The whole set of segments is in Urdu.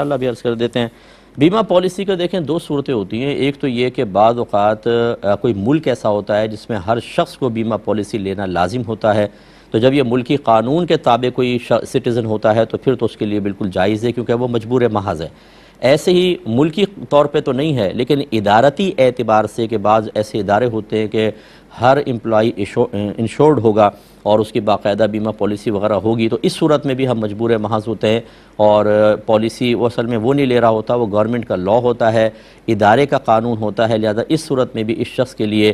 اللہ بھی عرض کر دیتے ہیں۔ بیمہ پالیسی کا دیکھیں دو صورتیں ہوتی ہیں۔ ایک تو یہ کہ بعض اوقات کوئی ملک ایسا ہوتا ہے جس میں ہر شخص کو بیمہ پالیسی لینا لازم ہوتا ہے، تو جب یہ ملکی قانون کے تابع کوئی سٹیزن ہوتا ہے تو پھر تو اس کے لیے بالکل جائز ہے، کیونکہ وہ مجبور محض ہے۔ ایسے ہی ملکی طور پہ تو نہیں ہے، لیکن ادارتی اعتبار سے کہ بعض ایسے ادارے ہوتے ہیں کہ ہر امپلائی انشورڈ ہوگا اور اس کی باقاعدہ بیمہ پالیسی وغیرہ ہوگی، تو اس صورت میں بھی ہم مجبور محض ہوتے ہیں، اور پالیسی وہ اصل میں وہ نہیں لے رہا ہوتا، وہ گورنمنٹ کا لا ہوتا ہے، ادارے کا قانون ہوتا ہے، لہذا اس صورت میں بھی اس شخص کے لیے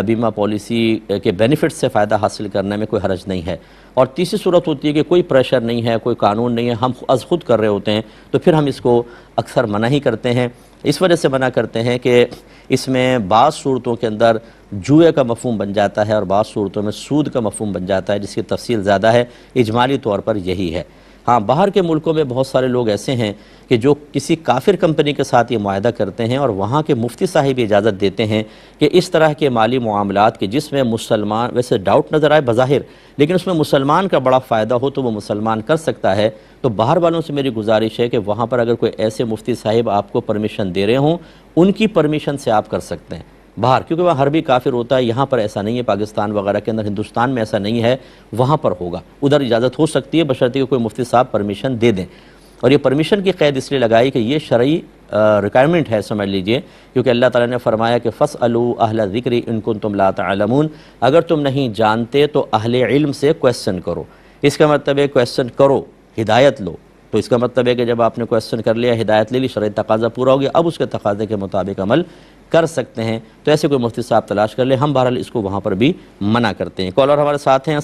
بیمہ پالیسی کے بینیفٹ سے فائدہ حاصل کرنے میں کوئی حرج نہیں ہے۔ اور تیسری صورت ہوتی ہے کہ کوئی پریشر نہیں ہے، کوئی قانون نہیں ہے، ہم از خود کر رہے ہوتے ہیں، تو پھر ہم اس کو اکثر منع ہی کرتے ہیں۔ اس وجہ سے منع کرتے ہیں کہ اس میں بعض صورتوں کے اندر جوئے کا مفہوم بن جاتا ہے اور بعض صورتوں میں سود کا مفہوم بن جاتا ہے، جس کی تفصیل زیادہ ہے، اجمالی طور پر یہی ہے۔ ہاں، باہر کے ملکوں میں بہت سارے لوگ ایسے ہیں کہ جو کسی کافر کمپنی کے ساتھ یہ معاہدہ کرتے ہیں اور وہاں کے مفتی صاحب اجازت دیتے ہیں کہ اس طرح کے مالی معاملات کے جس میں مسلمان، ویسے ڈاؤٹ نظر آئے بظاہر، لیکن اس میں مسلمان کا بڑا فائدہ ہو تو وہ مسلمان کر سکتا ہے، تو باہر والوں سے میری گزارش ہے کہ وہاں پر اگر کوئی ایسے مفتی صاحب آپ کو پرمیشن دے رہے ہوں، ان کی پرمیشن سے آپ کر سکتے ہیں باہر، کیونکہ وہاں ہر بھی کافر ہوتا ہے۔ یہاں پر ایسا نہیں ہے، پاکستان وغیرہ کے اندر، ہندوستان میں ایسا نہیں ہے، وہاں پر ہوگا، ادھر اجازت ہو سکتی ہے بشرطیکہ کہ کوئی مفتی صاحب پرمیشن دے دیں۔ اور یہ پرمیشن کی قید اس لیے لگائی کہ یہ شرعی ریکوائرمنٹ ہے، سمجھ لیجئے، کیونکہ اللہ تعالیٰ نے فرمایا کہ فَاسْأَلُوا أَهْلَ الذِّكْرِ إِن كُنتُمْ لَا تَعْلَمُونَ، اگر تم نہیں جانتے تو اہل علم سے کویسچن کرو۔ اس کا مطلب ہے کویسچن کرو، ہدایت لو، تو اس کا مطلب ہے کہ جب آپ نے کویسچن کر لیا، ہدایت لے لی، شرعی تقاضا پورا ہو گیا، اب اس کے تقاضے کے مطابق عمل کر سکتے ہیں۔ تو ایسے کوئی مفتی صاحب تلاش کر لیں، ہم بہرحال اس کو وہاں پر بھی منع کرتے ہیں۔ کالر ہمارے ساتھ ہیں۔